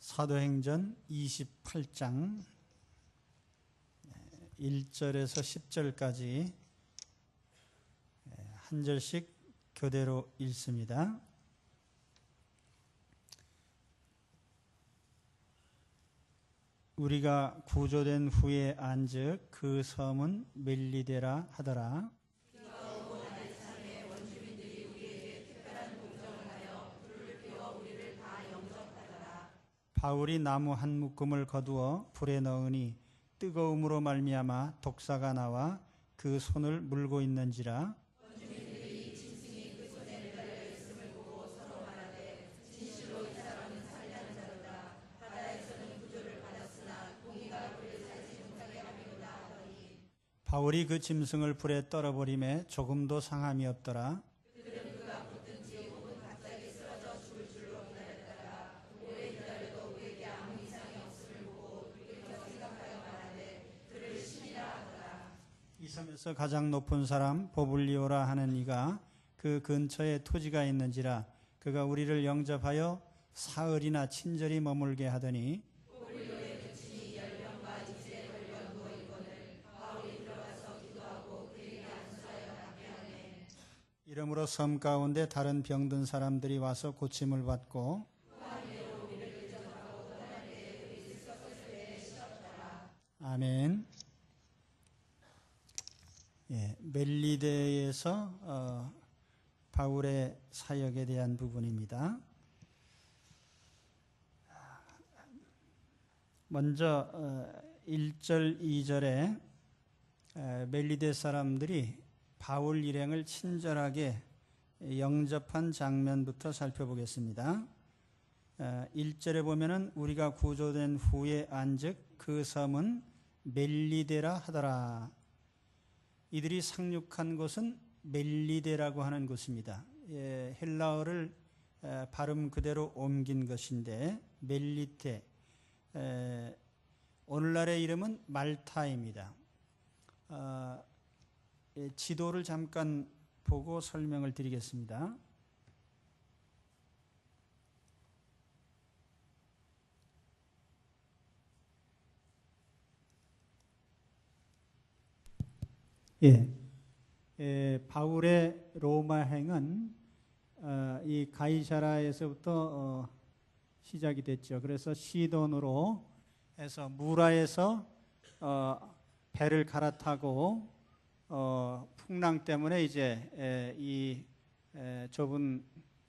사도행전 28장 1절에서 10절까지 한 절씩 교대로 읽습니다. 우리가 구조된 후에 안즉 그 섬은 멜리데라 하더라. 바울이 나무 한 묶음을 거두어 불에 넣으니 뜨거움으로 말미암아 독사가 나와 그 손을 물고 있는지라. 원주민들이 짐승이 그 손에 매달려 있음을 보고 서로 말하되 진실로 이 사람은 살려는 자로다. 바다에서는 구조를 받았으나 공의가 그를 살지 못하게 하리로다 하더니 바울이 그 짐승을 불에 떨어버리매 조금도 상함이 없더라. 이 섬에서 가장 높은 사람 보블리오라 하는 이가 그 근처에 토지가 있는지라. 그가 우리를 영접하여 사흘이나 친절히 머물게 하더니 보블리오의 부친이 열병과 이슬에 걸려 누워 있거늘 바울이 들어가서 기도하고 그에게 안수하여 낫게 하네. 이러므로 섬 가운데 다른 병든 사람들이 와서 고침을 받고 아멘. 멜리데에서 바울의 사역에 대한 부분입니다. 먼저 1절, 2절에 멜리데 사람들이 바울 일행을 친절하게 영접한 장면부터 살펴보겠습니다. 1절에 보면은 우리가 구조된 후에 안즉 그 섬은 멜리데라 하더라. 이들이 상륙한 곳은 멜리데라고 하는 곳입니다. 헬라어를 발음 그대로 옮긴 것인데 멜리테, 오늘날의 이름은 말타입니다. 지도를 잠깐 보고 설명을 드리겠습니다. 바울의 로마행은 이 가이사라에서부터 시작이 됐죠. 그래서 시돈으로 해서 무라에서 배를 갈아타고 풍랑 때문에 이제 이 좁은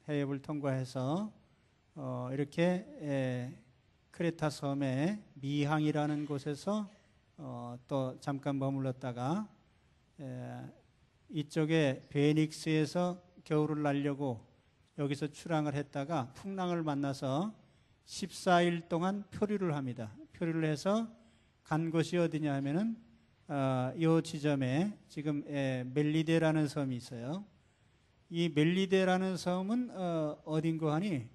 해협을 통과해서 이렇게 크레타 섬의 미항이라는 곳에서 또 잠깐 머물렀다가 이쪽에 베닉스에서 겨울을 나려고 여기서 출항을 했다가 풍랑을 만나서 14일 동안 표류를 합니다. 표류를 해서 간 곳이 어디냐 하면은 이 지점에 지금 멜리데라는 섬이 있어요. 이 멜리데라는 섬은 어딘고 하니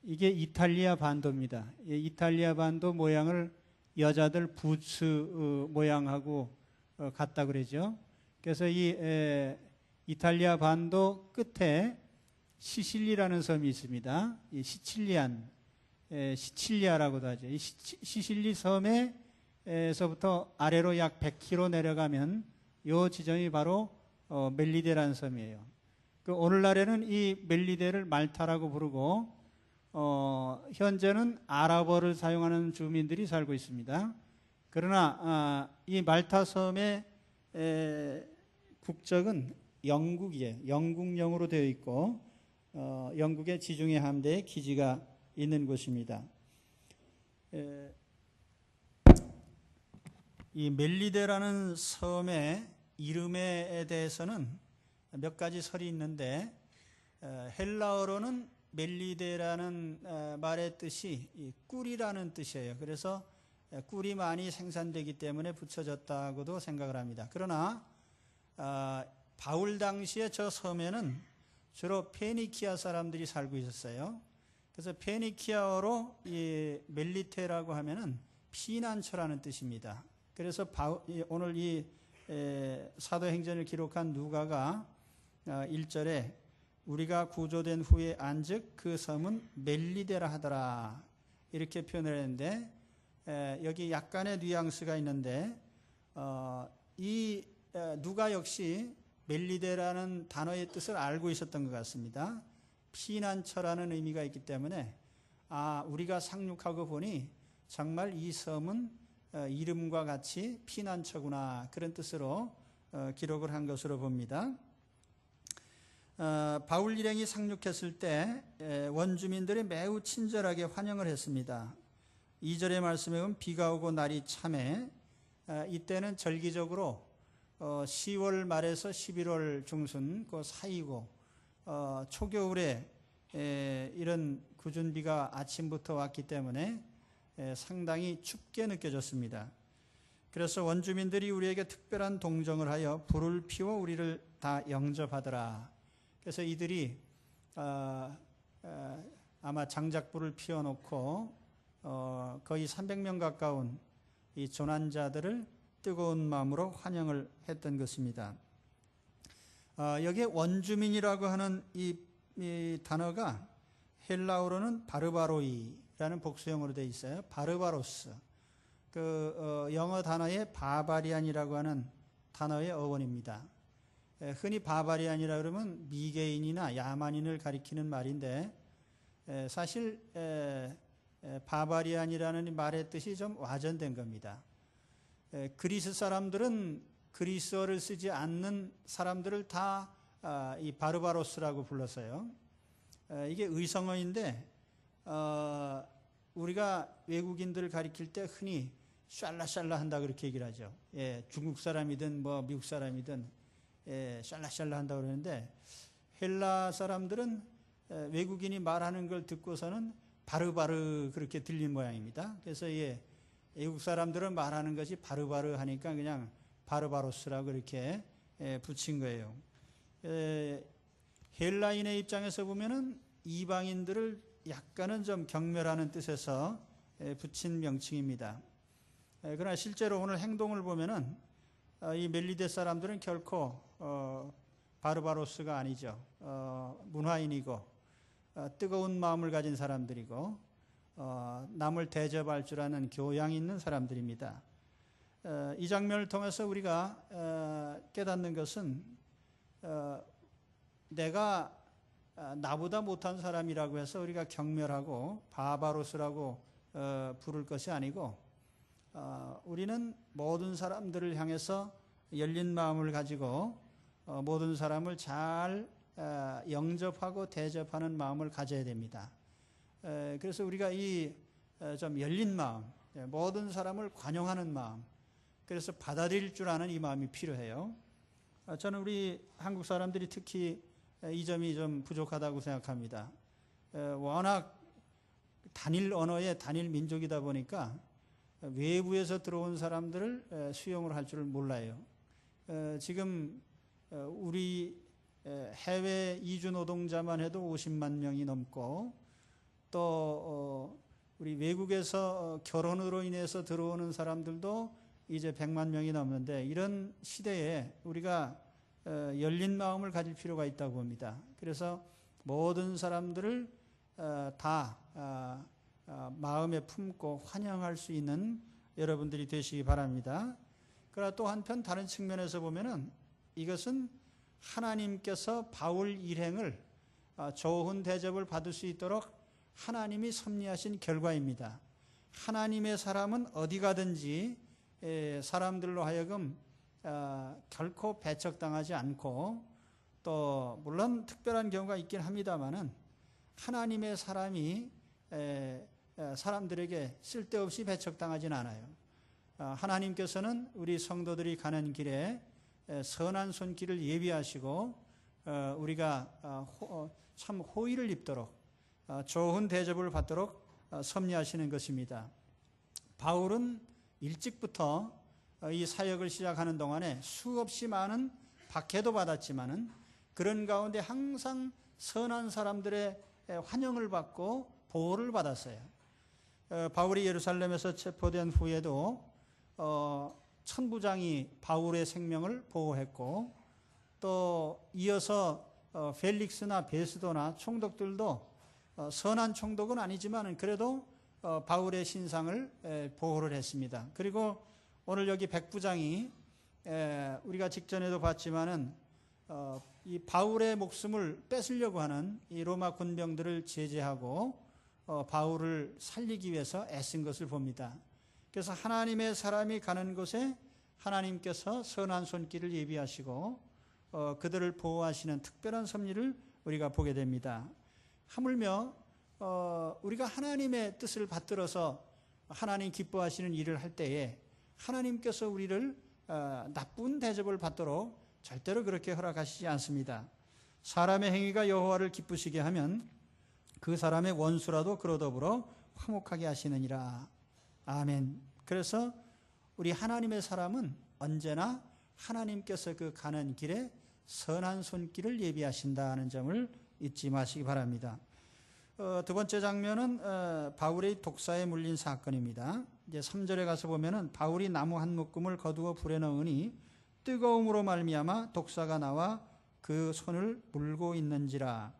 이게 이탈리아 반도입니다. 이탈리아 반도 모양을 여자들 부츠 모양하고 같다 그러죠. 그래서 이 이탈리아 반도 끝에 시실리라는 섬이 있습니다. 이 시칠리아라고도 하죠. 이 시실리 섬에서부터 아래로 약 100km 내려가면 이 지점이 바로 멜리데라는 섬이에요. 그 오늘날에는 이 멜리데를 말타라고 부르고 현재는 아랍어를 사용하는 주민들이 살고 있습니다. 그러나 이 말타 섬의 국적은 영국이에요. 영국령으로 되어 있고 영국의 지중해 함대에 기지가 있는 곳입니다. 이 멜리데라는 섬의 이름에 대해서는 몇 가지 설이 있는데 헬라어로는 멜리데라는 말의 뜻이 꿀이라는 뜻이에요. 그래서 꿀이 많이 생산되기 때문에 붙여졌다고도 생각을 합니다. 그러나 바울 당시에 저 섬에는 주로 페니키아 사람들이 살고 있었어요. 그래서 페니키아어로 이 멜리테라고 하면은 피난처라는 뜻입니다. 그래서 오늘 이 사도행전을 기록한 누가가 1절에 우리가 구조된 후에 안즉 그 섬은 멜리데라 하더라. 이렇게 표현을 했는데 여기 약간의 뉘앙스가 있는데 누가 역시 멜리데라는 단어의 뜻을 알고 있었던 것 같습니다. 피난처라는 의미가 있기 때문에 우리가 상륙하고 보니 정말 이 섬은 이름과 같이 피난처구나, 그런 뜻으로 기록을 한 것으로 봅니다. 바울 일행이 상륙했을 때 원주민들이 매우 친절하게 환영을 했습니다. 2절의 말씀에 보면 비가 오고 날이 참해, 이때는 절기적으로 10월 말에서 11월 중순 그 사이고 초겨울에 이런 궂은 비가 아침부터 왔기 때문에 상당히 춥게 느껴졌습니다. 그래서 원주민들이 우리에게 특별한 동정을 하여 불을 피워 우리를 다 영접하더라. 그래서 이들이 아마 장작불을 피워놓고 거의 300명 가까운 이 조난자들을 뜨거운 마음으로 환영을 했던 것입니다. 여기에 원주민이라고 하는 이 단어가 헬라어로는 바르바로이라는 복수형으로 되어 있어요. 바르바로스. 영어 단어의 바바리안이라고 하는 단어의 어원입니다. 흔히 바바리안이라 그러면 미개인이나 야만인을 가리키는 말인데 사실 바바리안이라는 말의 뜻이 좀 와전된 겁니다. 그리스 사람들은 그리스어를 쓰지 않는 사람들을 다 이 바르바로스라고 불렀어요. 이게 의성어인데 우리가 외국인들을 가리킬 때 흔히 샬라샬라 한다 그렇게 얘기를 하죠. 중국 사람이든 미국 사람이든 샬라샬라 한다고 그러는데 헬라 사람들은 외국인이 말하는 걸 듣고서는 바르바르 그렇게 들린 모양입니다. 그래서 외국 사람들은 말하는 것이 바르바르 하니까 그냥 바르바로스라고 이렇게 붙인 거예요. 헬라인의 입장에서 보면은 이방인들을 약간은 좀 경멸하는 뜻에서 붙인 명칭입니다. 그러나 실제로 오늘 행동을 보면은 이 멜리데 사람들은 결코 바르바로스가 아니죠. 문화인이고 뜨거운 마음을 가진 사람들이고 남을 대접할 줄 아는 교양 있는 사람들입니다. 이 장면을 통해서 우리가 깨닫는 것은 내가 나보다 못한 사람이라고 해서 우리가 경멸하고 바바로스라고 부를 것이 아니고 우리는 모든 사람들을 향해서 열린 마음을 가지고 모든 사람을 잘 영접하고 대접하는 마음을 가져야 됩니다. 그래서 우리가 이 좀 열린 마음, 모든 사람을 관용하는 마음, 그래서 받아들일 줄 아는 이 마음이 필요해요. 저는 우리 한국 사람들이 특히 이 점이 좀 부족하다고 생각합니다. 워낙 단일 언어의 단일 민족이다 보니까 외부에서 들어온 사람들을 수용을 할 줄 몰라요. 지금 우리 해외 이주 노동자만 해도 50만 명이 넘고 또 우리 외국에서 결혼으로 인해서 들어오는 사람들도 이제 100만 명이 넘는데 이런 시대에 우리가 열린 마음을 가질 필요가 있다고 봅니다. 그래서 모든 사람들을 다 마음에 품고 환영할 수 있는 여러분들이 되시기 바랍니다. 그러나 또 한편 다른 측면에서 보면은 이것은 하나님께서 바울 일행을 좋은 대접을 받을 수 있도록 하나님이 섭리하신 결과입니다. 하나님의 사람은 어디 가든지 사람들로 하여금 결코 배척당하지 않고 또 물론 특별한 경우가 있긴 합니다만은 하나님의 사람이 사람들에게 쓸데없이 배척당하진 않아요. 하나님께서는 우리 성도들이 가는 길에 선한 손길을 예비하시고 우리가 참 호의를 입도록 좋은 대접을 받도록 섭리하시는 것입니다. 바울은 일찍부터 이 사역을 시작하는 동안에 수없이 많은 박해도 받았지만은 그런 가운데 항상 선한 사람들의 환영을 받고 보호를 받았어요. 바울이 예루살렘에서 체포된 후에도 천부장이 바울의 생명을 보호했고 또 이어서 펠릭스나 베스도나 총독들도 선한 총독은 아니지만 그래도 바울의 신상을 보호를 했습니다. 그리고 오늘 여기 백부장이 우리가 직전에도 봤지만은 이 바울의 목숨을 뺏으려고 하는 이 로마 군병들을 제재하고 바울을 살리기 위해서 애쓴 것을 봅니다. 그래서 하나님의 사람이 가는 곳에 하나님께서 선한 손길을 예비하시고 그들을 보호하시는 특별한 섭리를 우리가 보게 됩니다. 하물며 우리가 하나님의 뜻을 받들어서 하나님 기뻐하시는 일을 할 때에 하나님께서 우리를 나쁜 대접을 받도록 절대로 그렇게 허락하시지 않습니다. 사람의 행위가 여호와를 기쁘시게 하면 그 사람의 원수라도 그로 더불어 화목하게 하시느니라. 아멘. 그래서 우리 하나님의 사람은 언제나 하나님께서 그 가는 길에 선한 손길을 예비하신다는 점을 잊지 마시기 바랍니다. 두 번째 장면은 바울의 독사에 물린 사건입니다. 이제 3절에 가서 보면은 바울이 나무 한 묶음을 거두어 불에 넣으니 뜨거움으로 말미암아 독사가 나와 그 손을 물고 있는지라.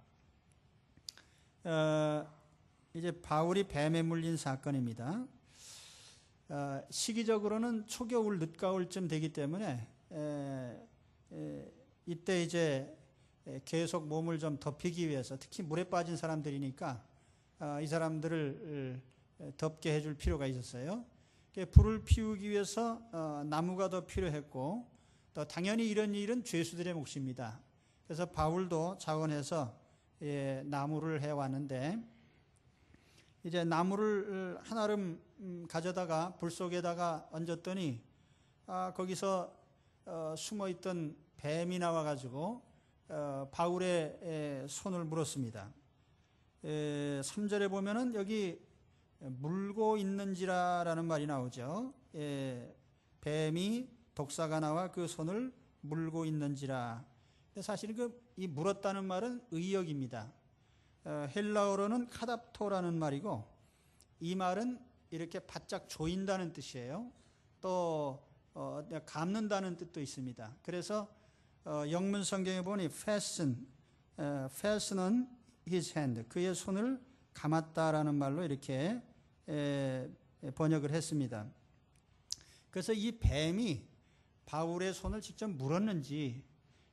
이제 바울이 뱀에 물린 사건입니다. 시기적으로는 초겨울 늦가을쯤 되기 때문에 이때 이제 계속 몸을 좀 덮이기 위해서, 특히 물에 빠진 사람들이니까 이 사람들을 덮게 해줄 필요가 있었어요. 불을 피우기 위해서 나무가 더 필요했고, 또 당연히 이런 일은 죄수들의 몫입니다. 그래서 바울도 자원해서 나무를 해왔는데, 이제 나무를 한아름 가져다가 불 속에다가 얹었더니 거기서 숨어있던 뱀이 나와가지고 바울의 손을 물었습니다. 3절에 보면은 여기 물고 있는지라라는 말이 나오죠. 뱀이 독사가 나와 그 손을 물고 있는지라. 사실은 이 물었다는 말은 의역입니다. 헬라어로는 카답토라는 말이고, 이 말은 이렇게 바짝 조인다는 뜻이에요. 또 감는다는 뜻도 있습니다. 그래서 영문 성경에 보니 fasten on his hand, 그의 손을 감았다라는 말로 이렇게 번역을 했습니다. 그래서 이 뱀이 바울의 손을 직접 물었는지,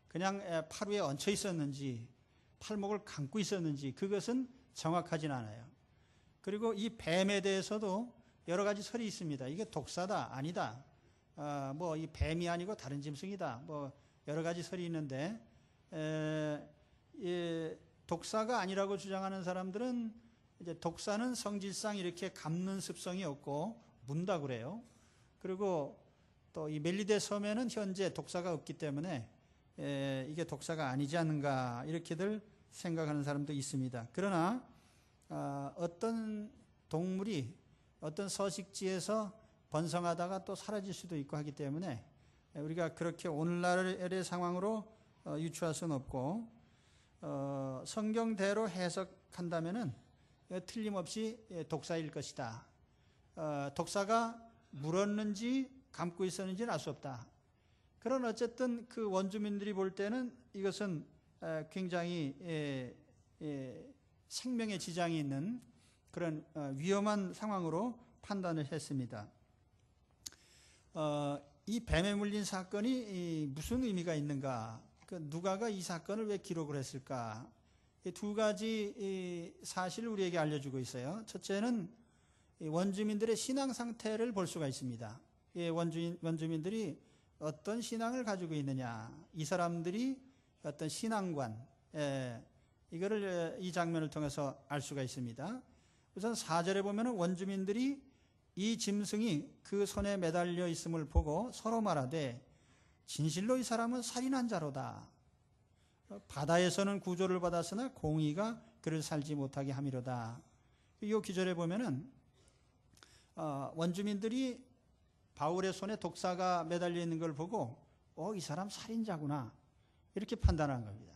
그냥 팔 위에 얹혀 있었는지, 팔목을 감고 있었는지, 그것은 정확하진 않아요. 그리고 이 뱀에 대해서도 여러 가지 설이 있습니다. 이게 독사다, 아니다, 뭐 이 뱀이 아니고 다른 짐승이다, 뭐 여러 가지 설이 있는데, 독사가 아니라고 주장하는 사람들은 이제 독사는 성질상 이렇게 감는 습성이 없고 문다 그래요. 그리고 또 이 멜리데 섬에는 현재 독사가 없기 때문에 이게 독사가 아니지 않는가, 이렇게들 생각하는 사람도 있습니다. 그러나 어떤 동물이 어떤 서식지에서 번성하다가 또 사라질 수도 있고 하기 때문에 우리가 그렇게 오늘날의 상황으로 유추할 수는 없고, 성경대로 해석한다면은 틀림없이 독사일 것이다. 독사가 물었는지 감고 있었는지는 알 수 없다. 그런 어쨌든 그 원주민들이 볼 때는 이것은 굉장히 생명에 지장이 있는 그런 위험한 상황으로 판단을 했습니다. 이 뱀에 물린 사건이 무슨 의미가 있는가? 누가가 이 사건을 왜 기록을 했을까? 두 가지 사실을 우리에게 알려주고 있어요. 첫째는 원주민들의 신앙 상태를 볼 수가 있습니다. 원주민들이 어떤 신앙을 가지고 있느냐, 이 사람들이 어떤 신앙관, 이거를 이 장면을 통해서 알 수가 있습니다. 우선 4절에 보면 원주민들이 이 짐승이 그 손에 매달려 있음을 보고 서로 말하되 진실로 이 사람은 살인한 자로다. 바다에서는 구조를 받았으나 공의가 그를 살지 못하게 함이로다. 이 기절에 보면은 원주민들이 바울의 손에 독사가 매달려 있는 걸 보고 이 사람 살인자구나, 이렇게 판단한 겁니다.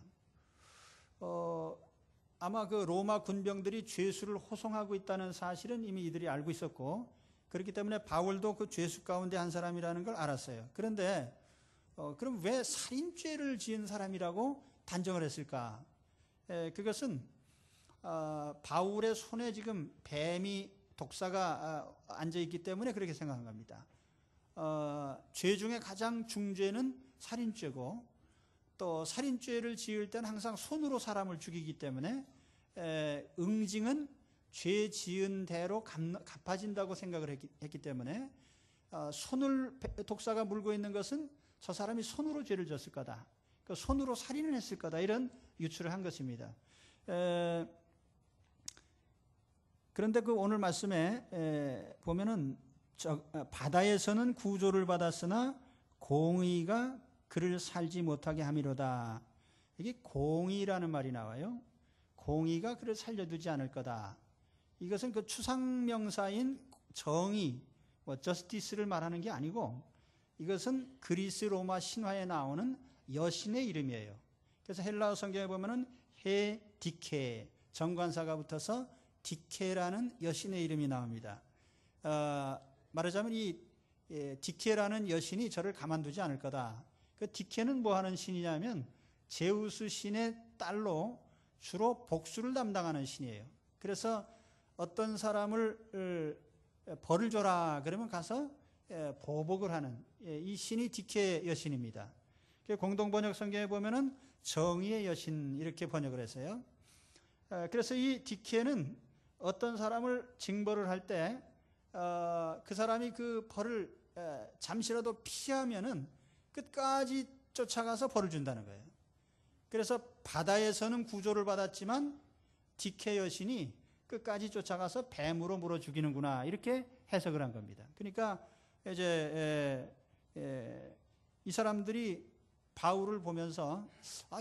아마 그 로마 군병들이 죄수를 호송하고 있다는 사실은 이미 이들이 알고 있었고, 그렇기 때문에 바울도 그 죄수 가운데 한 사람이라는 걸 알았어요. 그런데 그럼 왜 살인죄를 지은 사람이라고 단정을 했을까? 그것은 바울의 손에 지금 뱀이 독사가 앉아있기 때문에 그렇게 생각한 겁니다. 죄 중에 가장 중죄는 살인죄고, 또 살인죄를 지을 때는 항상 손으로 사람을 죽이기 때문에 응징은 죄 지은 대로 갚아진다고 생각을 했기 때문에 손을 독사가 물고 있는 것은 저 사람이 손으로 죄를 졌을 거다, 손으로 살인을 했을 거다, 이런 유추를 한 것입니다. 그런데 그 오늘 말씀에 보면은 바다에서는 구조를 받았으나 공의가 그를 살지 못하게 함이로다. 이게 공의라는 말이 나와요. 공의가 그를 살려두지 않을 거다. 이것은 그 추상명사인 정의, 저스티스를 말하는 게 아니고, 이것은 그리스 로마 신화에 나오는 여신의 이름이에요. 그래서 헬라어 성경에 보면은 디케, 정관사가 붙어서 디케라는 여신의 이름이 나옵니다. 말하자면 이 디케라는 여신이 저를 가만두지 않을 거다. 그 디케는 뭐 하는 신이냐면 제우스 신의 딸로 주로 복수를 담당하는 신이에요. 그래서 어떤 사람을 벌을 줘라 그러면 가서 보복을 하는 이 신이 디케 여신입니다. 공동번역 성경에 보면은 정의의 여신 이렇게 번역을 했어요. 그래서 이 디케는 어떤 사람을 징벌을 할 때 그 사람이 그 벌을 잠시라도 피하면은 끝까지 쫓아가서 벌을 준다는 거예요. 그래서 바다에서는 구조를 받았지만 디케 여신이 끝까지 쫓아가서 뱀으로 물어 죽이는구나, 이렇게 해석을 한 겁니다. 그러니까 이제 이 사람들이 바울을 보면서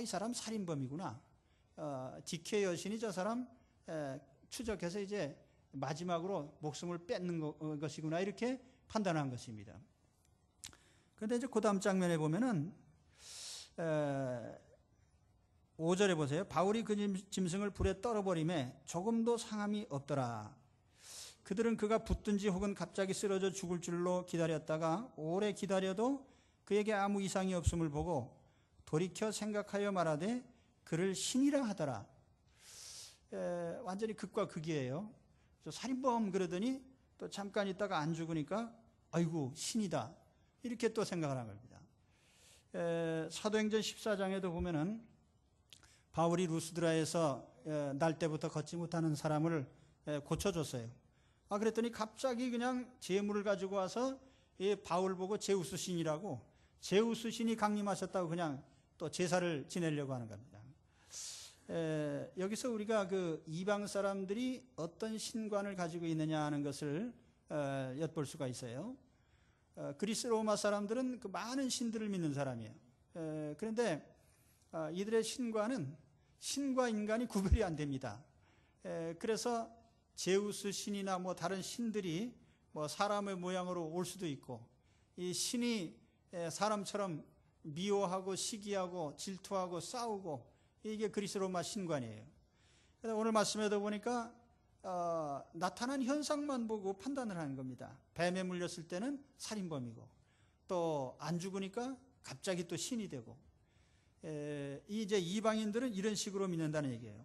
이 사람 살인범이구나, 디케 여신이 저 사람 추적해서 이제 마지막으로 목숨을 뺏는 것이구나, 이렇게 판단한 것입니다. 그런데 이제 그 다음 장면에 보면은 5절에 보세요. 바울이 그 짐승을 불에 떨어버리매 조금도 상함이 없더라. 그들은 그가 붙든지 혹은 갑자기 쓰러져 죽을 줄로 기다렸다가 오래 기다려도 그에게 아무 이상이 없음을 보고 돌이켜 생각하여 말하되 그를 신이라 하더라. 완전히 극과 극이에요. 저 살인범 그러더니 또 잠깐 있다가 안 죽으니까 아이고 신이다, 이렇게 또 생각을 한 겁니다. 사도행전 14장에도 보면은 바울이 루스드라에서 날 때부터 걷지 못하는 사람을 고쳐줬어요. 그랬더니 갑자기 그냥 제물을 가지고 와서 이 바울 보고 제우스 신이라고, 제우스 신이 강림하셨다고 그냥 또 제사를 지내려고 하는 겁니다. 여기서 우리가 그 이방 사람들이 어떤 신관을 가지고 있느냐 하는 것을 엿볼 수가 있어요. 그리스 로마 사람들은 그 많은 신들을 믿는 사람이에요. 그런데 이들의 신관은 신과 인간이 구별이 안 됩니다. 그래서 제우스 신이나 뭐 다른 신들이 뭐 사람의 모양으로 올 수도 있고, 이 신이 사람처럼 미워하고 시기하고 질투하고 싸우고, 이게 그리스 로마 신관이에요. 그래서 오늘 말씀에도 보니까 나타난 현상만 보고 판단을 하는 겁니다. 뱀에 물렸을 때는 살인범이고, 또 안 죽으니까 갑자기 또 신이 되고, 이제 이방인들은 이런 식으로 믿는다는 얘기예요.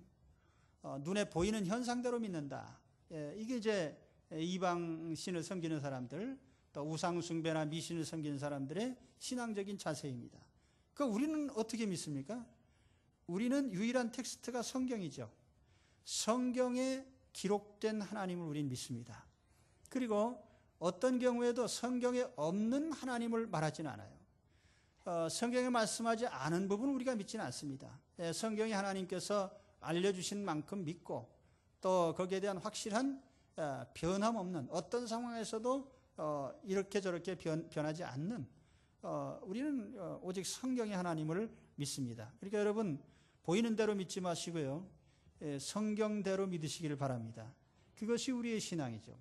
눈에 보이는 현상대로 믿는다. 이게 이제 이방 신을 섬기는 사람들, 또 우상 숭배나 미신을 섬기는 사람들의 신앙적인 자세입니다. 우리는 어떻게 믿습니까? 우리는 유일한 텍스트가 성경이죠. 성경에 기록된 하나님을 우리는 믿습니다. 그리고 어떤 경우에도 성경에 없는 하나님을 말하지는 않아요. 성경에 말씀하지 않은 부분은 우리가 믿지는 않습니다. 성경이 하나님께서 알려주신 만큼 믿고, 또 거기에 대한 확실한 변함없는, 어떤 상황에서도 이렇게 저렇게 변하지 않는, 우리는 오직 성경의 하나님을 믿습니다. 그러니까 여러분, 보이는 대로 믿지 마시고요, 성경대로 믿으시기를 바랍니다. 그것이 우리의 신앙이죠.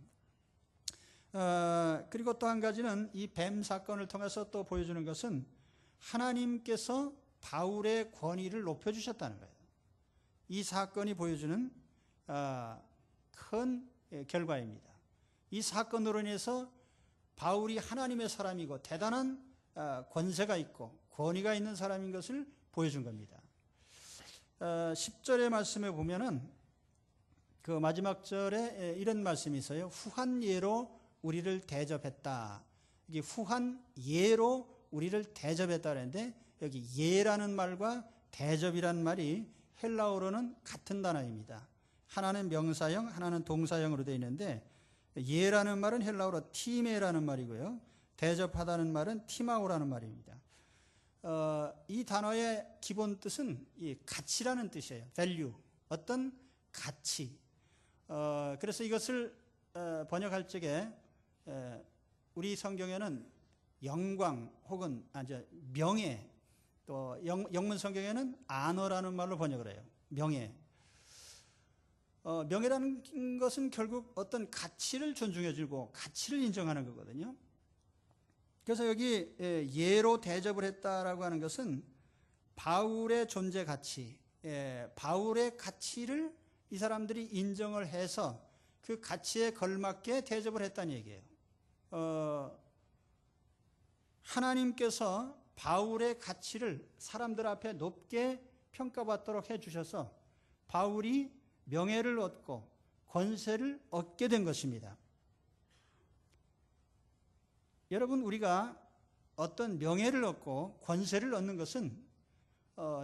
그리고 또 한 가지는 이 뱀 사건을 통해서 또 보여주는 것은 하나님께서 바울의 권위를 높여주셨다는 거예요. 이 사건이 보여주는 큰 결과입니다. 이 사건으로 인해서 바울이 하나님의 사람이고 대단한 권세가 있고 권위가 있는 사람인 것을 보여준 겁니다. 10절의 말씀에 보면은 그 마지막 절에 이런 말씀이 있어요. 후한 예로 우리를 대접했다. 이게 후한 예로 우리를 대접했다 그랬는데 여기 예라는 말과 대접이라는 말이 헬라어로는 같은 단어입니다. 하나는 명사형, 하나는 동사형으로 되어 있는데 예라는 말은 헬라어로 티메라는 말이고요. 대접하다는 말은 티마오라는 말입니다. 이 단어의 기본 뜻은 이 가치라는 뜻이에요. value, 어떤 가치. 그래서 이것을 번역할 적에 우리 성경에는 영광 혹은 명예, 또 영문 성경에는 안어라는 말로 번역을 해요. 명예. 명예라는 것은 결국 어떤 가치를 존중해주고 가치를 인정하는 거거든요. 그래서 여기 예로 대접을 했다라고 하는 것은 바울의 존재 가치, 바울의 가치를 이 사람들이 인정을 해서 그 가치에 걸맞게 대접을 했다는 얘기예요. 하나님께서 바울의 가치를 사람들 앞에 높게 평가받도록 해주셔서 바울이 명예를 얻고 권세를 얻게 된 것입니다. 여러분, 우리가 어떤 명예를 얻고 권세를 얻는 것은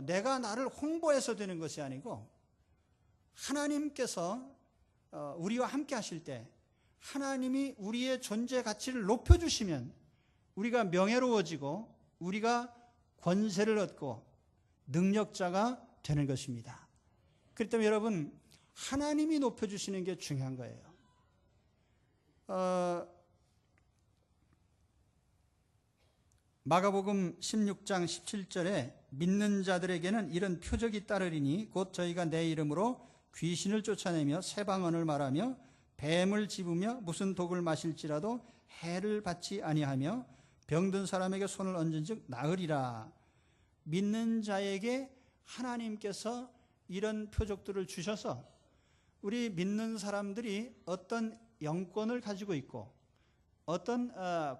내가 나를 홍보해서 되는 것이 아니고 하나님께서 우리와 함께 하실 때 하나님이 우리의 존재 가치를 높여주시면 우리가 명예로워지고 우리가 권세를 얻고 능력자가 되는 것입니다. 그렇기 때문에 여러분, 하나님이 높여주시는 게 중요한 거예요. 마가복음 16장 17절에 믿는 자들에게는 이런 표적이 따르리니 곧 저희가 내 이름으로 귀신을 쫓아내며 새 방언을 말하며 뱀을 집으며 무슨 독을 마실지라도 해를 받지 아니하며 병든 사람에게 손을 얹은즉 나으리라. 믿는 자에게 하나님께서 이런 표적들을 주셔서 우리 믿는 사람들이 어떤 영권을 가지고 있고 어떤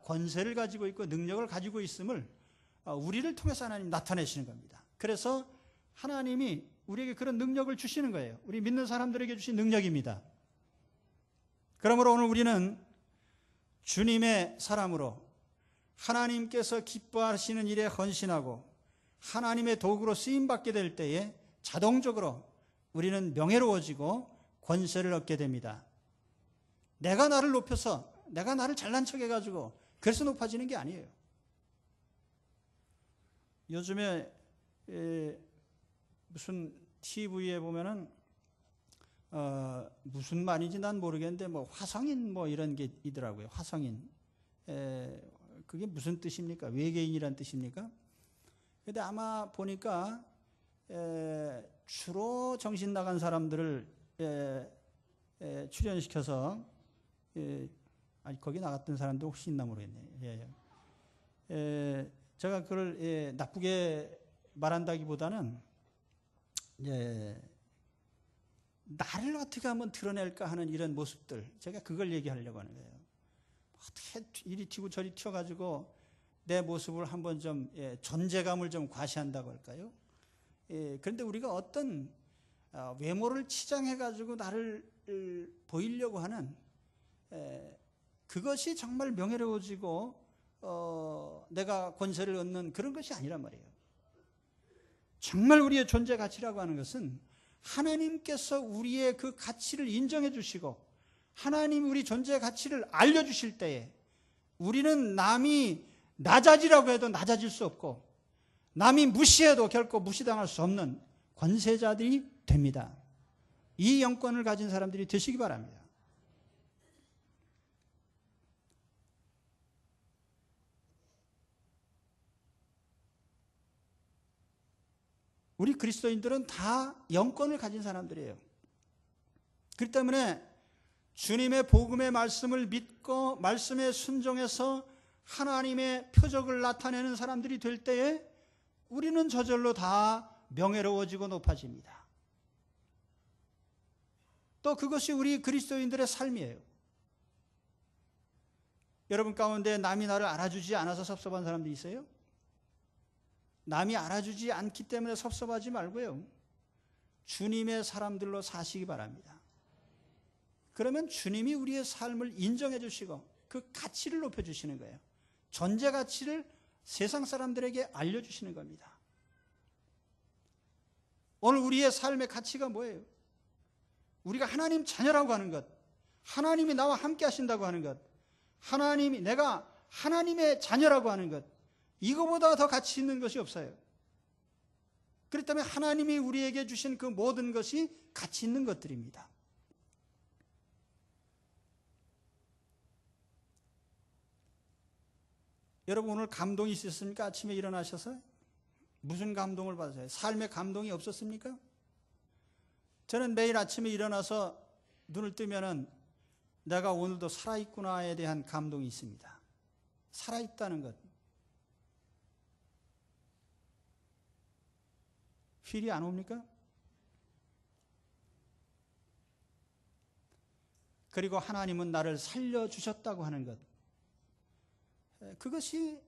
권세를 가지고 있고 능력을 가지고 있음을 우리를 통해서 하나님 나타내시는 겁니다. 그래서 하나님이 우리에게 그런 능력을 주시는 거예요. 우리 믿는 사람들에게 주신 능력입니다. 그러므로 오늘 우리는 주님의 사람으로 하나님께서 기뻐하시는 일에 헌신하고 하나님의 도구로 쓰임받게 될 때에 자동적으로 우리는 명예로워지고 권세를 얻게 됩니다. 내가 나를 높여서 내가 나를 잘난 척 해가지고 그래서 높아지는 게 아니에요. 요즘에 무슨 TV에 보면은 무슨 말인지 난 모르겠는데 뭐 화성인 뭐 이런 게 있더라고요. 화성인. 그게 무슨 뜻입니까? 외계인이란 뜻입니까? 근데 아마 보니까 주로 정신 나간 사람들을 출연시켜서 아니 거기 나갔던 사람도 혹시 있나 모르겠네. 제가 그걸 나쁘게 말한다기보다는 나를 어떻게 하면 드러낼까 하는 이런 모습들, 제가 그걸 얘기하려고 하는 거예요. 어떻게 이리 튀고 저리 튀어가지고 내 모습을 한번 좀 존재감을 좀 과시한다고 할까요? 그런데 우리가 어떤 외모를 치장해가지고 나를 보이려고 하는 그것이 정말 명예로워지고 내가 권세를 얻는 그런 것이 아니란 말이에요. 정말 우리의 존재 가치라고 하는 것은 하나님께서 우리의 그 가치를 인정해 주시고 하나님 우리 존재 가치를 알려주실 때에 우리는 남이 낮아지라고 해도 낮아질 수 없고 남이 무시해도 결코 무시당할 수 없는 권세자들이 됩니다. 이 영권을 가진 사람들이 되시기 바랍니다. 우리 그리스도인들은 다 영권을 가진 사람들이에요. 그렇기 때문에 주님의 복음의 말씀을 믿고 말씀에 순종해서 하나님의 표적을 나타내는 사람들이 될 때에 우리는 저절로 다 명예로워지고 높아집니다. 또 그것이 우리 그리스도인들의 삶이에요. 여러분 가운데 남이 나를 알아주지 않아서 섭섭한 사람도 있어요? 남이 알아주지 않기 때문에 섭섭하지 말고요. 주님의 사람들로 사시기 바랍니다. 그러면 주님이 우리의 삶을 인정해 주시고 그 가치를 높여 주시는 거예요. 존재 가치를 세상 사람들에게 알려주시는 겁니다. 오늘 우리의 삶의 가치가 뭐예요? 우리가 하나님 자녀라고 하는 것, 하나님이 나와 함께 하신다고 하는 것, 내가 하나님의 자녀라고 하는 것, 이거보다 더 가치 있는 것이 없어요. 그렇기 때문에 하나님이 우리에게 주신 그 모든 것이 가치 있는 것들입니다. 여러분 오늘 감동이 있었습니까? 아침에 일어나셔서 무슨 감동을 받으세요? 삶의 감동이 없었습니까? 저는 매일 아침에 일어나서 눈을 뜨면은 내가 오늘도 살아있구나에 대한 감동이 있습니다. 살아있다는 것. 필이 안 옵니까? 그리고 하나님은 나를 살려주셨다고 하는 것. 그것이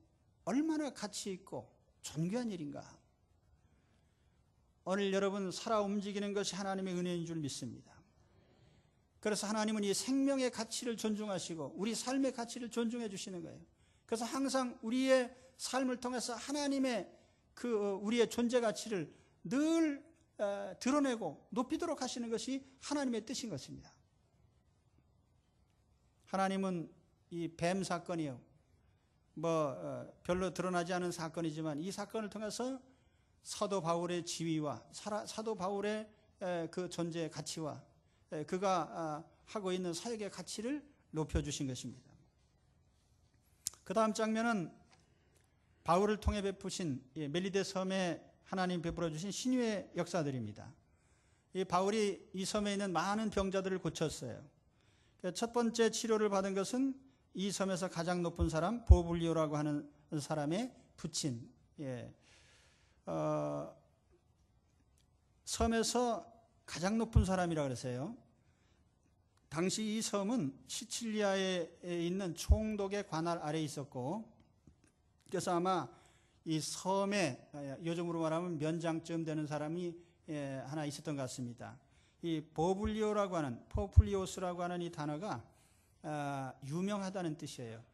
얼마나 가치 있고 존귀한 일인가. 오늘 여러분 살아 움직이는 것이 하나님의 은혜인 줄 믿습니다. 그래서 하나님은 이 생명의 가치를 존중하시고 우리 삶의 가치를 존중해 주시는 거예요. 그래서 항상 우리의 삶을 통해서 하나님의 우리의 존재 가치를 늘 드러내고 높이도록 하시는 것이 하나님의 뜻인 것입니다. 하나님은 이 뱀 사건이요, 별로 드러나지 않은 사건이지만 이 사건을 통해서 사도 바울의 지위와 사도 바울의 그 존재의 가치와 그가 하고 있는 사역의 가치를 높여주신 것입니다. 그 다음 장면은 바울을 통해 베푸신 멜리데 섬에 하나님 베풀어 주신 신유의 역사들입니다. 이 바울이 이 섬에 있는 많은 병자들을 고쳤어요. 첫 번째 치료를 받은 것은 이 섬에서 가장 높은 사람 보블리오라고 하는 사람의 부친, 섬에서 가장 높은 사람이라고 그랬어요. 당시 이 섬은 시칠리아에 있는 총독의 관할 아래에 있었고, 그래서 아마 이 섬에 요즘으로 말하면 면장쯤 되는 사람이 하나 있었던 것 같습니다. 이 보블리오라고 하는, 포플리오스라고 하는 이 단어가 유명하다는 뜻이에요.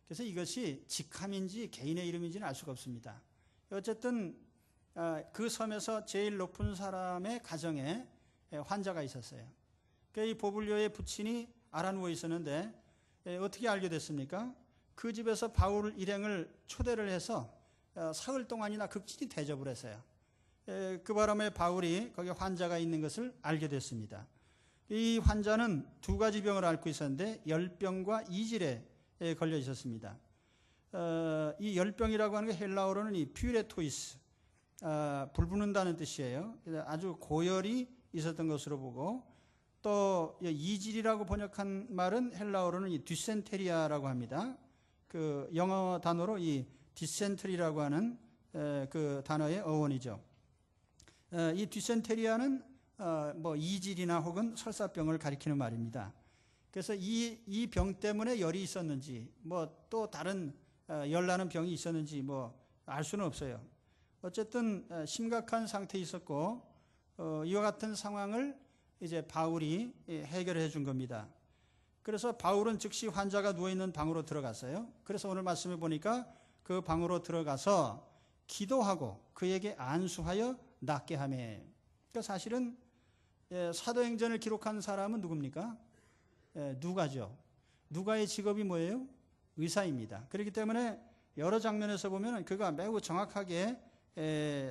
그래서 이것이 직함인지 개인의 이름인지는 알 수가 없습니다. 어쨌든 그 섬에서 제일 높은 사람의 가정에 환자가 있었어요. 이 보블리오의 부친이 알아누워 있었는데 어떻게 알게 됐습니까? 그 집에서 바울 일행을 초대를 해서 사흘 동안이나 극진히 대접을 했어요. 그 바람에 바울이 거기 환자가 있는 것을 알게 됐습니다. 이 환자는 두 가지 병을 앓고 있었는데 열병과 이질에 걸려 있었습니다. 이 열병이라고 하는 게 헬라어로는 이 퓨레토이스, 불 붙는다는 뜻이에요. 아주 고열이 있었던 것으로 보고, 또 이질이라고 번역한 말은 헬라어로는 이 디센테리아라고 합니다. 그 영어 단어로 이 디센트리라고 하는 그 단어의 어원이죠. 이 디센테리아는 이질이나 혹은 설사병을 가리키는 말입니다. 그래서 이 병 때문에 열이 있었는지 또 다른 열나는 병이 있었는지 알 수는 없어요. 어쨌든 심각한 상태에 있었고 이와 같은 상황을 이제 바울이 해결해 준 겁니다. 그래서 바울은 즉시 환자가 누워있는 방으로 들어갔어요. 그래서 오늘 말씀해 보니까 그 방으로 들어가서 기도하고 그에게 안수하여 낫게 하며, 그러니까 사실은 사도행전을 기록한 사람은 누굽니까? 누가죠. 누가의 직업이 뭐예요? 의사입니다. 그렇기 때문에 여러 장면에서 보면 그가 매우 정확하게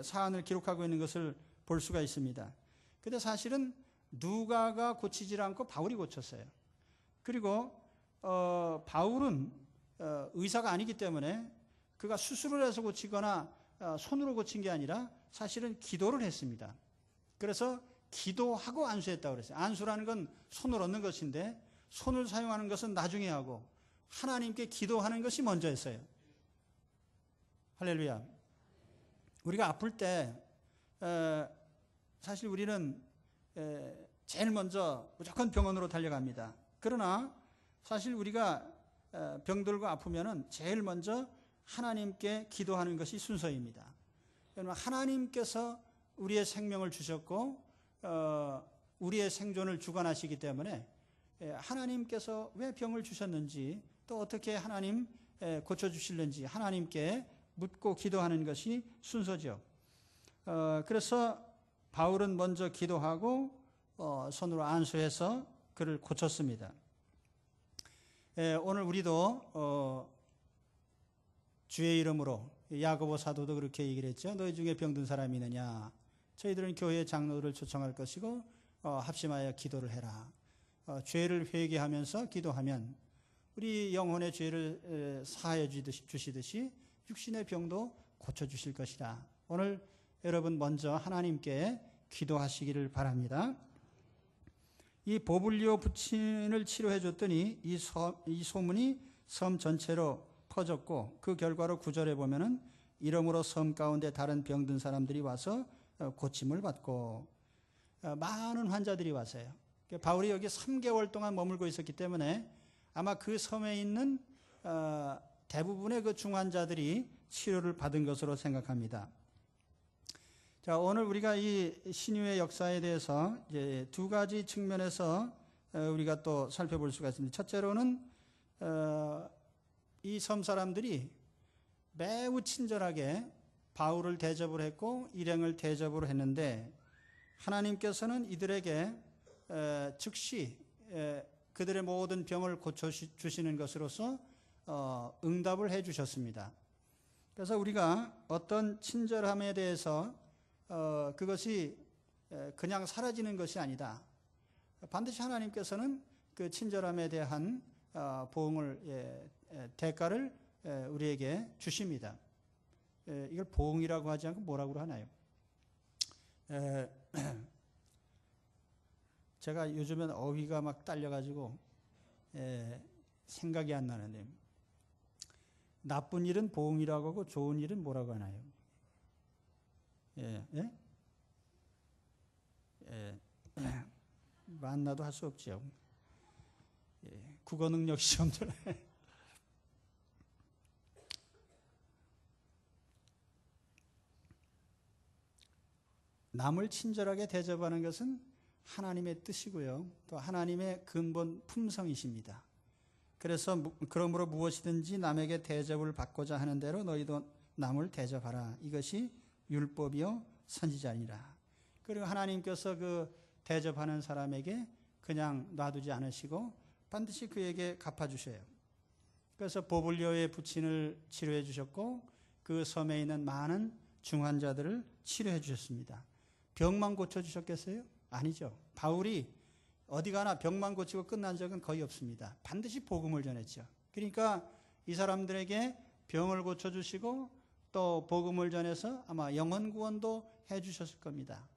사안을 기록하고 있는 것을 볼 수가 있습니다. 근데 사실은 누가가 고치질 않고 바울이 고쳤어요. 그리고 바울은 의사가 아니기 때문에 그가 수술을 해서 고치거나 손으로 고친 게 아니라 사실은 기도를 했습니다. 그래서 기도하고 안수했다고 그랬어요. 안수라는 건 손을 얻는 것인데 손을 사용하는 것은 나중에 하고 하나님께 기도하는 것이 먼저 했어요. 할렐루야. 우리가 아플 때 사실 우리는 제일 먼저 무조건 병원으로 달려갑니다. 그러나 사실 우리가 병들고 아프면은 제일 먼저 하나님께 기도하는 것이 순서입니다. 하나님께서 우리의 생명을 주셨고 우리의 생존을 주관하시기 때문에 하나님께서 왜 병을 주셨는지, 또 어떻게 하나님 고쳐주실는지 하나님께 묻고 기도하는 것이 순서죠. 그래서 바울은 먼저 기도하고 손으로 안수해서 그를 고쳤습니다. 오늘 우리도 주의 이름으로, 야고보 사도도 그렇게 얘기를 했죠. 너희 중에 병든 사람이 있느냐? 저희들은 교회 장로를 초청할 것이고 합심하여 기도를 해라. 죄를 회개하면서 기도하면 우리 영혼의 죄를 사하여 주시듯이 육신의 병도 고쳐주실 것이다. 오늘 여러분 먼저 하나님께 기도하시기를 바랍니다. 이 보블리오 부친을 치료해 줬더니 이 소문이 섬 전체로 퍼졌고, 그 결과로 9절에 보면은 이러므로 섬 가운데 다른 병든 사람들이 와서 고침을 받고 많은 환자들이 왔어요. 바울이 여기 3개월 동안 머물고 있었기 때문에 아마 그 섬에 있는 대부분의 그 중환자들이 치료를 받은 것으로 생각합니다. 자, 오늘 우리가 이 신유의 역사에 대해서 이제 두 가지 측면에서 우리가 또 살펴볼 수가 있습니다. 첫째로는 이 섬 사람들이 매우 친절하게 바울을 대접을 했고 일행을 대접을 했는데, 하나님께서는 이들에게 즉시 그들의 모든 병을 고쳐주시는 것으로서 응답을 해 주셨습니다. 그래서 우리가 어떤 친절함에 대해서 그것이 그냥 사라지는 것이 아니다. 반드시 하나님께서는 그 친절함에 대한 보응을, 대가를 우리에게 주십니다. 이걸 보응이라고 하지 않고 뭐라고 하나요? 제가 요즘엔 어휘가 막 딸려가지고 생각이 안 나는데, 나쁜 일은 보응이라고 하고 좋은 일은 뭐라고 하나요? 만나도 할 수 없죠. 국어 능력 시험들. 남을 친절하게 대접하는 것은 하나님의 뜻이고요, 또 하나님의 근본 품성이십니다. 그래서 그러므로 무엇이든지 남에게 대접을 받고자 하는 대로 너희도 남을 대접하라. 이것이 율법이요 선지자니라. 그리고 하나님께서 그 대접하는 사람에게 그냥 놔두지 않으시고 반드시 그에게 갚아주셔요. 그래서 보블리오의 부친을 치료해 주셨고, 그 섬에 있는 많은 중환자들을 치료해 주셨습니다. 병만 고쳐주셨겠어요? 아니죠. 바울이 어디 가나 병만 고치고 끝난 적은 거의 없습니다. 반드시 복음을 전했죠. 그러니까 이 사람들에게 병을 고쳐주시고 또 복음을 전해서 아마 영혼 구원도 해주셨을 겁니다.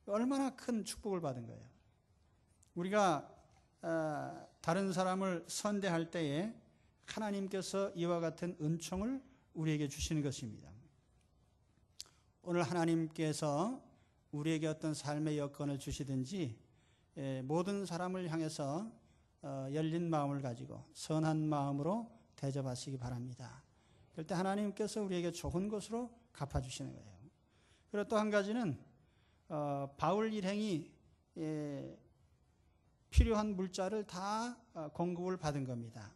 얼마나 큰 축복을 받은 거예요. 우리가 다른 사람을 선대할 때에 하나님께서 이와 같은 은총을 우리에게 주시는 것입니다. 오늘 하나님께서 우리에게 어떤 삶의 여건을 주시든지 모든 사람을 향해서 열린 마음을 가지고 선한 마음으로 대접하시기 바랍니다. 그럴 때 하나님께서 우리에게 좋은 것으로 갚아주시는 거예요. 그리고 또 한 가지는 바울 일행이 필요한 물자를 다 공급을 받은 겁니다.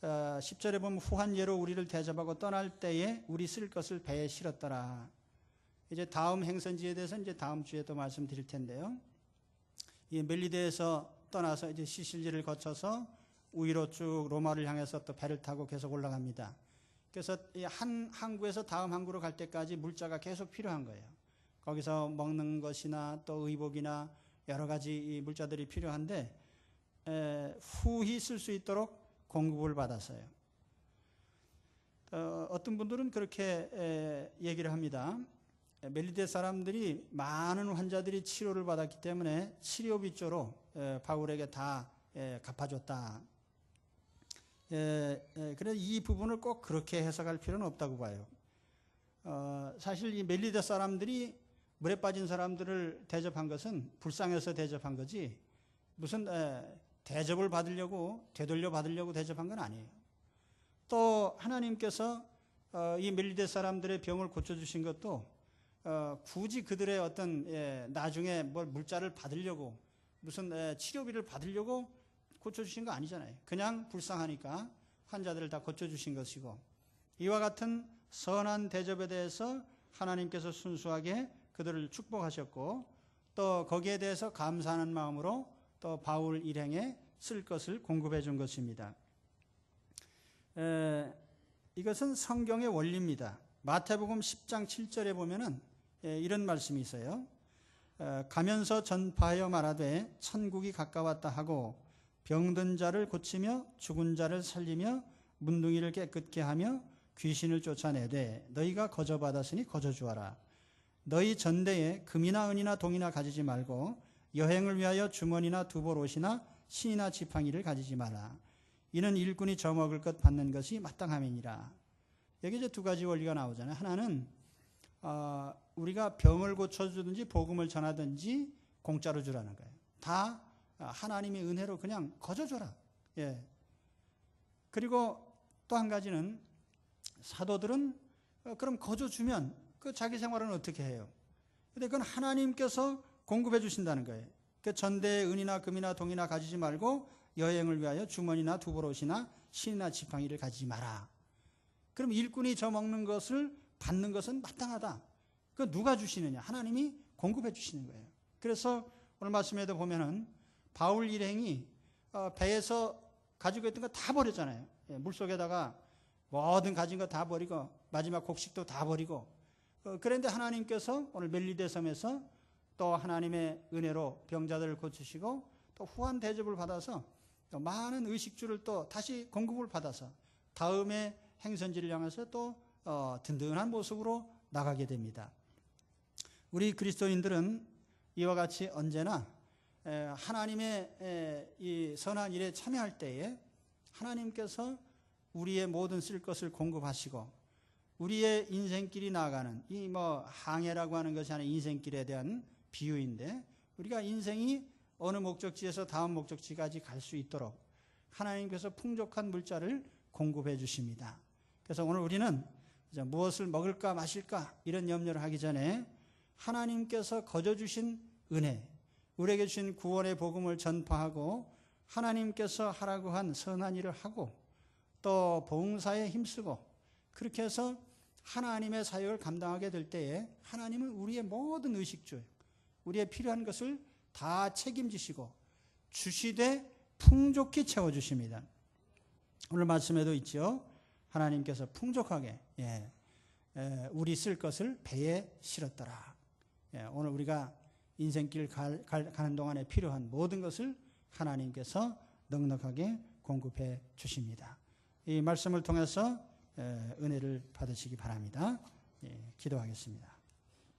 10절에 보면 후한 예로 우리를 대접하고 떠날 때에 우리 쓸 것을 배에 실었더라. 이제 다음 행선지에 대해서 이제 다음 주에 또 말씀드릴 텐데요. 이 멜리데에서 떠나서 이제 시실리를 거쳐서 우위로 쭉 로마를 향해서 또 배를 타고 계속 올라갑니다. 그래서 한 항구에서 다음 항구로 갈 때까지 물자가 계속 필요한 거예요. 거기서 먹는 것이나 또 의복이나 여러 가지 물자들이 필요한데 후히 쓸 수 있도록 공급을 받았어요. 어떤 분들은 그렇게 얘기를 합니다. 멜리데 사람들이 많은 환자들이 치료를 받았기 때문에 치료비조로 바울에게 다 갚아줬다. 그래서 이 부분을 꼭 그렇게 해석할 필요는 없다고 봐요. 사실 이 멜리데 사람들이 물에 빠진 사람들을 대접한 것은 불쌍해서 대접한 거지 무슨 대접을 받으려고 되돌려 받으려고 대접한 건 아니에요. 또 하나님께서 이 멜리데 사람들의 병을 고쳐주신 것도 굳이 그들의 어떤 나중에 뭘 물자를 받으려고 무슨 치료비를 받으려고 고쳐주신 거 아니잖아요. 그냥 불쌍하니까 환자들을 다 고쳐주신 것이고, 이와 같은 선한 대접에 대해서 하나님께서 순수하게 그들을 축복하셨고, 또 거기에 대해서 감사하는 마음으로 또 바울 일행에 쓸 것을 공급해 준 것입니다. 이것은 성경의 원리입니다. 마태복음 10장 7절에 보면은 이런 말씀이 있어요. 가면서 전파하여 말하되 천국이 가까웠다 하고 병든 자를 고치며 죽은 자를 살리며 문둥이를 깨끗게 하며 귀신을 쫓아내되 너희가 거저 받았으니 거저 주어라. 너희 전대에 금이나 은이나 동이나 가지지 말고 여행을 위하여 주머니나 두벌 옷이나 신이나 지팡이를 가지지 마라. 이는 일꾼이 저먹을 것 받는 것이 마땅함이니라. 여기 이제 두 가지 원리가 나오잖아요. 하나는 우리가 병을 고쳐주든지 복음을 전하든지 공짜로 주라는 거예요. 다 하나님의 은혜로 그냥 거저 줘라. 예. 그리고 또 한 가지는 사도들은 그럼 거저 주면 그 자기 생활은 어떻게 해요? 근데 그건 하나님께서 공급해 주신다는 거예요. 그 전대에 은이나 금이나 동이나 가지지 말고 여행을 위하여 주머니나 두벌옷이나 신이나 지팡이를 가지지 마라. 그럼 일꾼이 저 먹는 것을 받는 것은 마땅하다. 그 누가 주시느냐? 하나님이 공급해 주시는 거예요. 그래서 오늘 말씀에도 보면은 바울 일행이 배에서 가지고 있던 거 다 버렸잖아요. 물속에다가 모든 가진 거 다 버리고 마지막 곡식도 다 버리고, 그런데 하나님께서 오늘 멜리데 섬에서 또 하나님의 은혜로 병자들을 고치시고 또 후한 대접을 받아서 또 많은 의식주를 또 다시 공급을 받아서 다음에 행선지를 향해서 또 든든한 모습으로 나가게 됩니다. 우리 그리스도인들은 이와 같이 언제나 하나님의 이 선한 일에 참여할 때에 하나님께서 우리의 모든 쓸 것을 공급하시고 우리의 인생길이 나아가는 이 항해라고 하는 것이 아니라 인생길에 대한 비유인데, 우리가 인생이 어느 목적지에서 다음 목적지까지 갈 수 있도록 하나님께서 풍족한 물자를 공급해 주십니다. 그래서 오늘 우리는 무엇을 먹을까 마실까 이런 염려를 하기 전에 하나님께서 거저 주신 은혜, 우리에게 주신 구원의 복음을 전파하고 하나님께서 하라고 한 선한 일을 하고 또 봉사에 힘쓰고 그렇게 해서 하나님의 사역을 감당하게 될 때에 하나님은 우리의 모든 의식주, 우리의 필요한 것을 다 책임지시고 주시되 풍족히 채워주십니다. 오늘 말씀에도 있죠. 하나님께서 풍족하게 우리 쓸 것을 배에 실었더라. 오늘 우리가 인생길 가는 동안에 필요한 모든 것을 하나님께서 넉넉하게 공급해 주십니다. 이 말씀을 통해서 은혜를 받으시기 바랍니다. 기도하겠습니다.